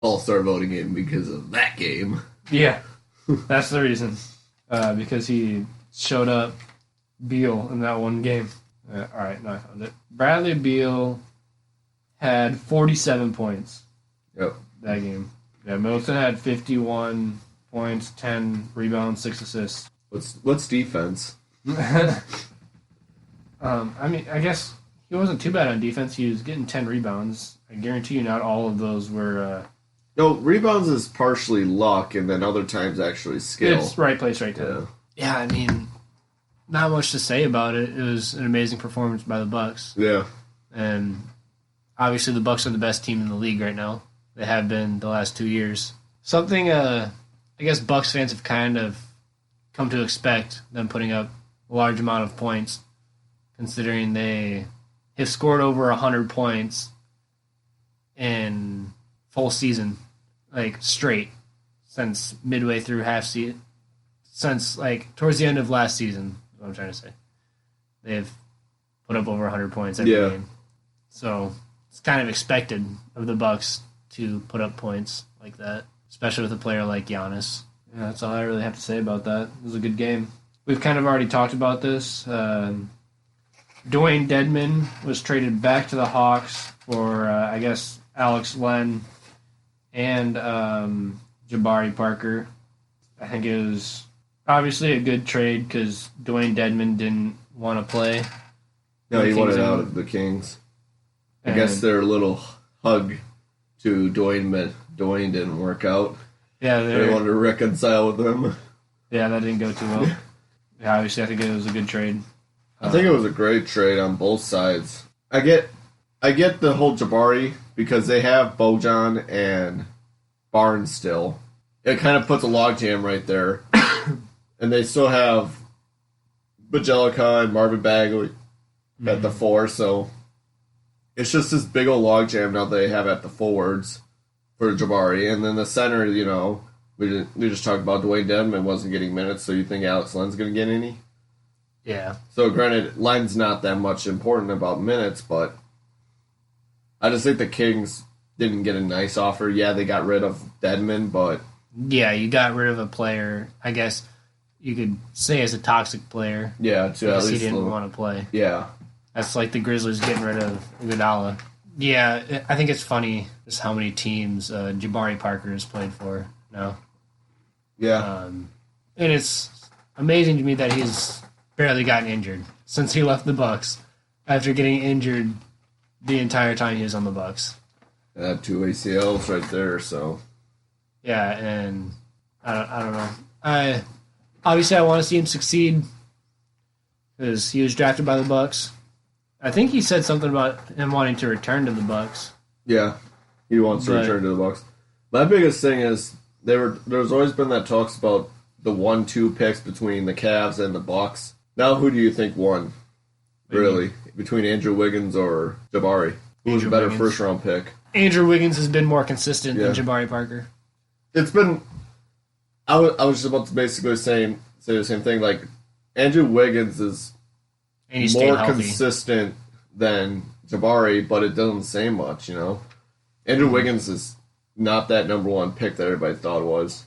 All-Star voting in because of that game. Yeah, that's the reason. Because he showed up Beal in that one game. All right, now I found it. Bradley Beal had 47 points. Yep. That game. Yeah, Middleton had 51 points, 10 rebounds, 6 assists. What's defense? I mean, I guess he wasn't too bad on defense. He was getting 10 rebounds. I guarantee you not all of those were... No, rebounds is partially luck, and then other times actually skill. It's right place, right time. Yeah, I mean, not much to say about it. It was an amazing performance by the Bucks. Yeah. And obviously the Bucks are the best team in the league right now. They have been the last 2 years. Something I guess Bucks fans have kind of come to expect them putting up a large amount of points, considering they have scored over 100 points in full season, like straight, since midway through half season, since like towards the end of last season. Is what I'm trying to say. They've put up over 100 points every game, so it's kind of expected of the Bucks to put up points like that, especially with a player like Giannis. Yeah, that's all I really have to say about that. It was a good game. We've kind of already talked about this. Dwayne Dedmon was traded back to the Hawks for, I guess, Alex Len and Jabari Parker. I think it was obviously a good trade because Dwayne Dedmon didn't want to play. No, he wanted out of the Kings. I guess their little hug to Dwayne didn't work out. Yeah, they wanted to reconcile with him. Yeah, that didn't go too well. Yeah, obviously I think it was a good trade. I think it was a great trade on both sides. I get the whole Jabari because they have Bojan and Barnes still. It kind of puts a logjam right there. And they still have Bjelica and Marvin Bagley at the 4, so it's just this big old logjam now they have at the forwards for Jabari. And then the center, we just talked about Dwayne Dedmon wasn't getting minutes, so you think Alex Len's going to get any? Yeah. So granted, Len's not that much important about minutes, but I just think the Kings didn't get a nice offer. Yeah, they got rid of Dedmon, but... Yeah, you got rid of a player, I guess you could say as a toxic player. Yeah, to at least... he didn't want to play. Yeah. That's like the Grizzlies getting rid of Iguodala. Yeah, I think it's funny just how many teams Jabari Parker has played for now. Yeah. And it's amazing to me that he's barely gotten injured since he left the Bucks after getting injured the entire time he was on the Bucks. Had 2 ACLs right there, so... Yeah, and I don't know. Obviously I want to see him succeed because he was drafted by the Bucks. I think he said something about him wanting to return to the Bucks. Yeah, he wants to return to the Bucks. My biggest thing is there's always been that talks about the 1-2 picks between the Cavs and the Bucks. Now, who do you think won? Really, between Andrew Wiggins or Jabari? Who was a better first-round pick? Andrew Wiggins has been more consistent than Jabari Parker. It's been. I was just about to basically say the same thing. Like Andrew Wiggins is more consistent than Jabari, but it doesn't say much. Andrew Wiggins is not that number 1 pick that everybody thought it was.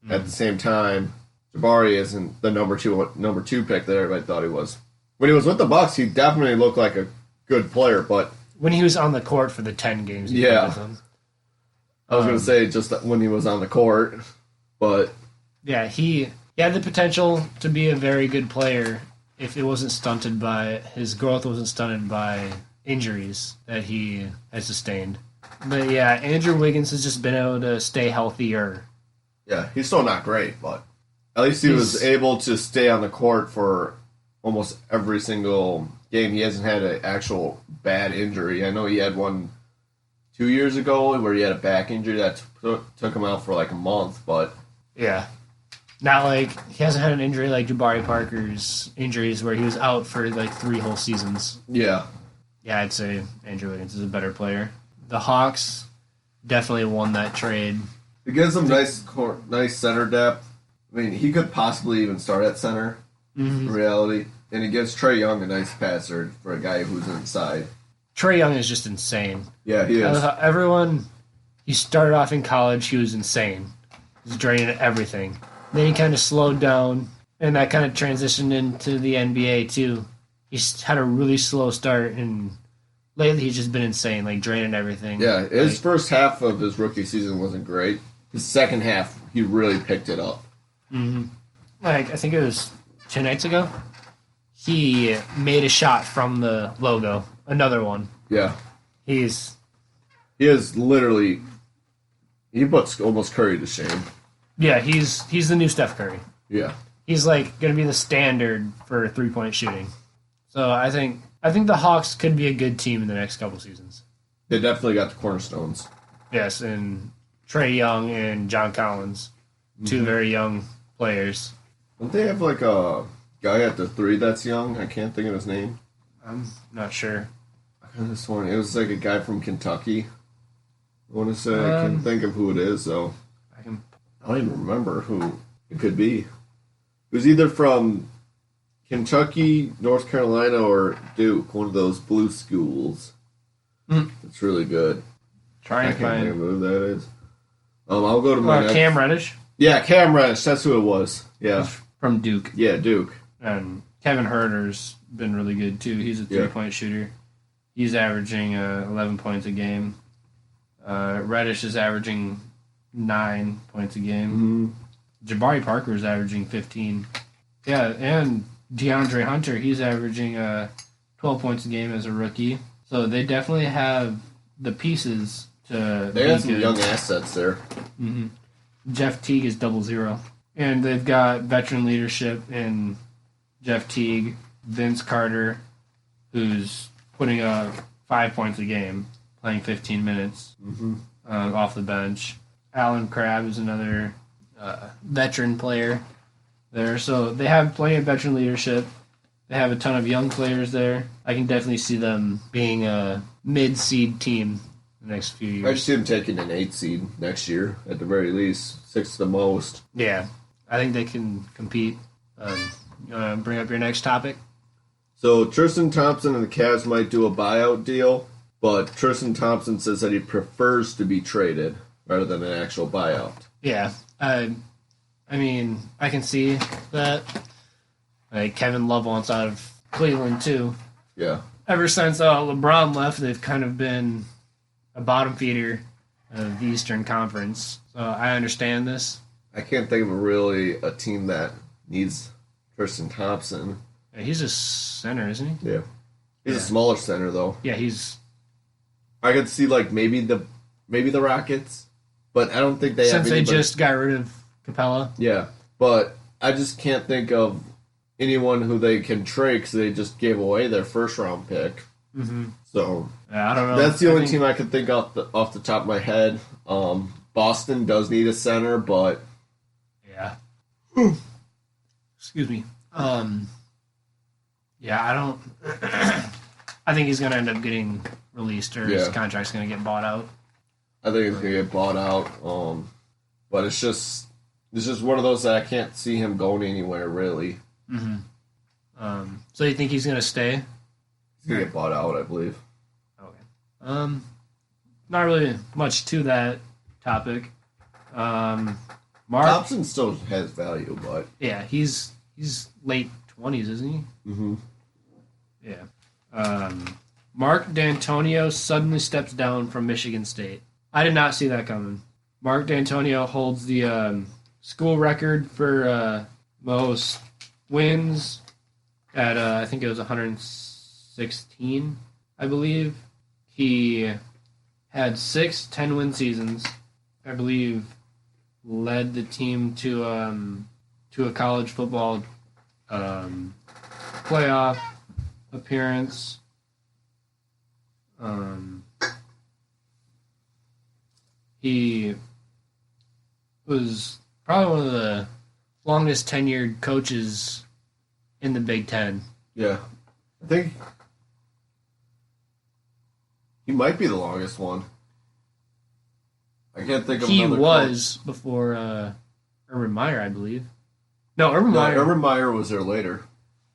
At the same time, Jabari isn't the number two pick that everybody thought he was. When he was with the Bucks, he definitely looked like a good player, but when he was on the court for the 10 games, I was going to say just when he was on the court, but yeah, he had the potential to be a very good player if it wasn't stunted by his growth wasn't stunted by injuries that he has sustained. But yeah, Andrew Wiggins has just been able to stay healthier. Yeah, he's still not great, but at least he was able to stay on the court for almost every single game. He hasn't had an actual bad injury. I know he had one 2 years ago where he had a back injury that took him out for like a month, but... Yeah. Not like... He hasn't had an injury like Jabari Parker's injuries where he was out for like 3 whole seasons. Yeah. Yeah, I'd say Andrew Wiggins is a better player. The Hawks definitely won that trade. It gives him nice center depth. I mean, he could possibly even start at center, in reality. And it gives Trae Young a nice passer for a guy who's inside. Trae Young is just insane. Yeah, he is. he started off in college, he was insane. He was draining everything. Then he kind of slowed down, and that kind of transitioned into the NBA too. He's had a really slow start, and lately he's just been insane, like draining everything. Yeah, his first half of his rookie season wasn't great. His second half, he really picked it up. Mm-hmm. Like, I think it was 2 nights ago, he made a shot from the logo. Another one. Yeah. He is literally... He puts almost Curry to shame. Yeah, he's the new Steph Curry. Yeah. He's, like, going to be the standard for three-point shooting. So I think the Hawks could be a good team in the next couple seasons. They definitely got the cornerstones. Yes, and Trae Young and John Collins. Two very young players. Don't they have, like, a guy at the 3 that's young? I can't think of his name. I'm not sure. I could have sworn it was, like, a guy from Kentucky. I want to say I can't think of who it is, though. I don't even remember who it could be. It was either from Kentucky, North Carolina, or Duke, one of those blue schools. It's really good. Try and I can't think of find who that is. I'll go to my next. Cam Reddish. Yeah, Cam Reddish. That's who it was. Yeah. From Duke. Yeah, Duke. And Kevin Huerter's been really good, too. He's a three-point shooter. He's averaging 11 points a game. Reddish is averaging 9 points a game. Jabari Parker is averaging 15. Yeah, and DeAndre Hunter, he's averaging 12 points a game as a rookie. So they definitely have the pieces to They have some good. young assets there. Mm-hmm. Jeff Teague is 0-0. And they've got veteran leadership in Jeff Teague, Vince Carter, who's putting up 5 points a game, playing 15 minutes off the bench. Alan Crabb is another veteran player there. So they have plenty of veteran leadership. They have a ton of young players there. I can definitely see them being a mid-seed team the next few years. I see them taking an 8 seed next year, at the very least. 6 the most. Yeah, I think they can compete. You want to bring up your next topic? So Tristan Thompson and the Cavs might do a buyout deal, but Tristan Thompson says that he prefers to be traded rather than an actual buyout. Yeah, I mean, I can see that. Like, Kevin Love wants out of Cleveland, too. Yeah. Ever since LeBron left, they've kind of been a bottom feeder of the Eastern Conference. So I understand this. I can't think of a team that needs Tristan Thompson. Yeah, he's a center, isn't he? Yeah. He's a smaller center, though. Yeah, he's... I could see, like, maybe the Rockets, but I don't think they have Since they anybody. just got rid of Capella. Yeah, but I just can't think of anyone who they can trade because they just gave away their first-round pick. Mm-hmm. So I don't know. that's the only team I can think off the top of my head. Boston does need a center, but yeah. Excuse me. Yeah, I don't. I think he's going to end up getting released, or his contract's going to get bought out. I think it's going to get bought out. But it's just one of those that I can't see him going anywhere really. Mm-hmm. So you think he's going to stay? He's going to get bought out, I believe. Okay. Not really much to that topic. Mark Thompson still has value, but yeah, he's late 20s, isn't he? Mm-hmm. Yeah. Mark Dantonio suddenly steps down from Michigan State. I did not see that coming. Mark Dantonio holds the school record for most wins at, I think it was 116, I believe. He had 6 10-win seasons. I believe led the team to a college football playoff appearance. He was probably one of the longest tenured coaches in the Big Ten. yeah, I think he might be the longest one. I can't think of He another was before Urban Meyer, I believe. No, Urban Meyer. Urban Meyer was there later.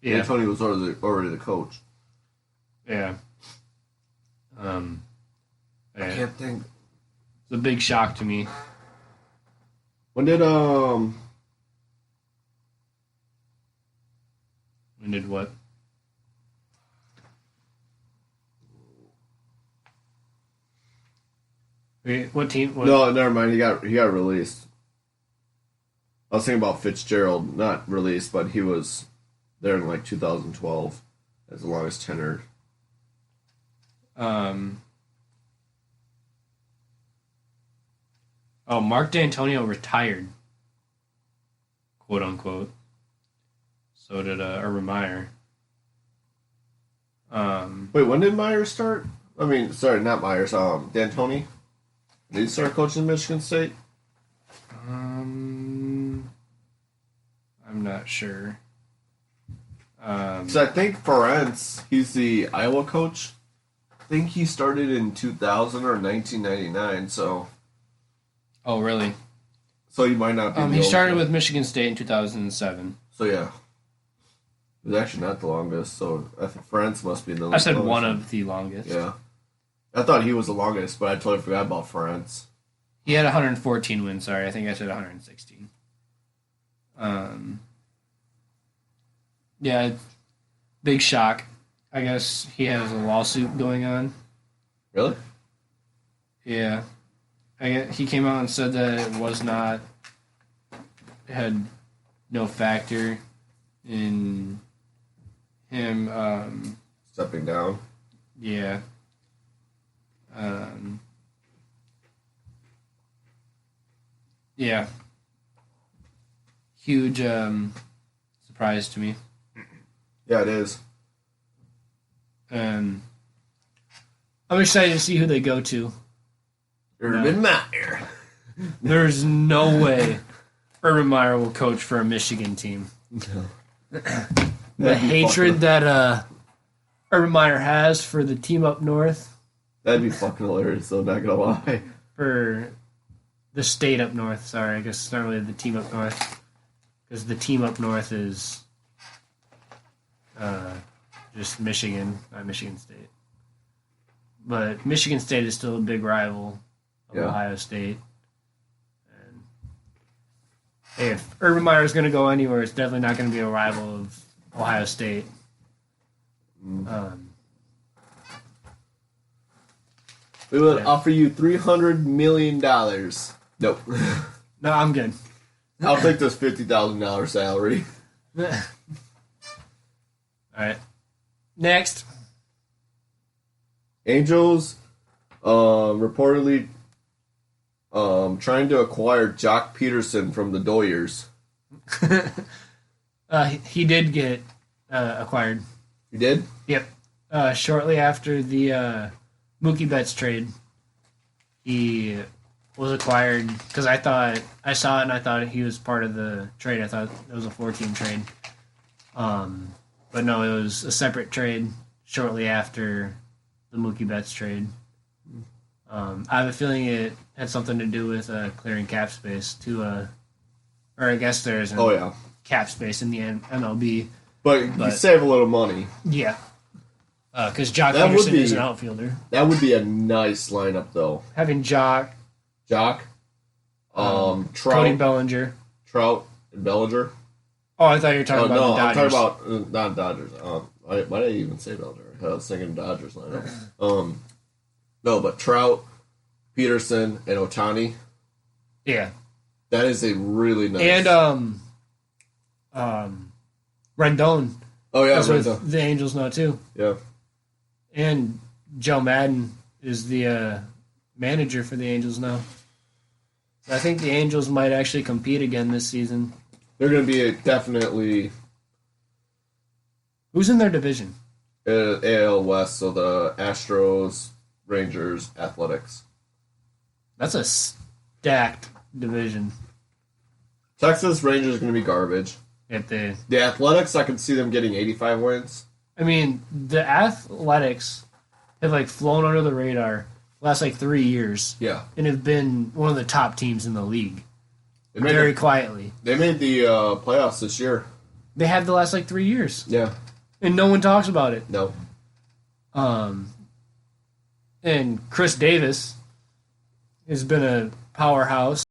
Yeah. Tony was already the coach. Yeah. I can't think. the big shock to me. When did When did what? Wait, what team? What? No, never mind. He got released. I was thinking about Fitzgerald, not released, but he was there in like 2012 as the longest tenure. Oh, Mark Dantonio retired, quote unquote. So did Urban Meyer. Wait, when did Myers start? I mean, sorry, not Myers. D'Antoni. Did he start coaching Michigan State? I'm not sure. So I think Ferentz, he's the Iowa coach. I think he started in 2000 or 1999. So. Oh, really? So he might not be. He started with Michigan State in 2007. So yeah, it was actually not the longest. So I think Ferentz must be the. I said one of the longest. Yeah, I thought he was the longest, but I totally forgot about Ferentz. He had 114 wins. Sorry, I think I said 116. Yeah, big shock. I guess he has a lawsuit going on. Really? Yeah. He came out and said that it had no factor in him Stepping down. Yeah. Yeah. Huge surprise to me. Yeah, it is. I'm excited to see who they go to. Urban Meyer. There's no way Urban Meyer will coach for a Michigan team. No. The hatred that Urban Meyer has for the team up north. That'd be fucking hilarious, though, not gonna lie. For the state up north, sorry. I guess it's not really the team up north. Because the team up north is just Michigan, not Michigan State. But Michigan State is still a big rival of Ohio State. And hey, if Urban Meyer is going to go anywhere, it's definitely not going to be a rival of Ohio State. We will offer you $300 million. Nope. No, I'm good. I'll take this $50,000 salary. All right. Next. Angels reportedly trying to acquire Jock Peterson from the Doyers. He did get acquired. You did? Yep. Shortly after the Mookie Betts trade, he was acquired because I saw it and I thought he was part of the trade. I thought it was a 4-team trade. But no, it was a separate trade shortly after the Mookie Betts trade. I have a feeling it had something to do with clearing cap space or I guess there's cap space in the MLB. But you save a little money. Yeah. Because Jock Peterson is an outfielder. That would be a nice lineup, though. Having Jock, Trout, Cody Bellinger. Trout, and Bellinger. Oh, I thought you were talking about the Dodgers. I'm talking about not Dodgers. Why did I even say Bellinger? I was thinking Dodgers lineup. No, but Trout, Peterson, and Ohtani. Yeah. That is a really nice. And Rendon. Oh yeah, that's with the Angels now too. Yeah. And Joe Madden is the manager for the Angels now. So I think the Angels might actually compete again this season. They're going to be definitely. Who's in their division? AL West, so the Astros, Rangers, Athletics. That's a stacked division. Texas Rangers are going to be garbage. The Athletics, I can see them getting 85 wins. I mean, the Athletics have flown under the radar the last 3 years. Yeah. And have been one of the top teams in the league. Very quietly. They made the playoffs this year. They have the last 3 years. Yeah. And no one talks about it. No. And Chris Davis has been a powerhouse.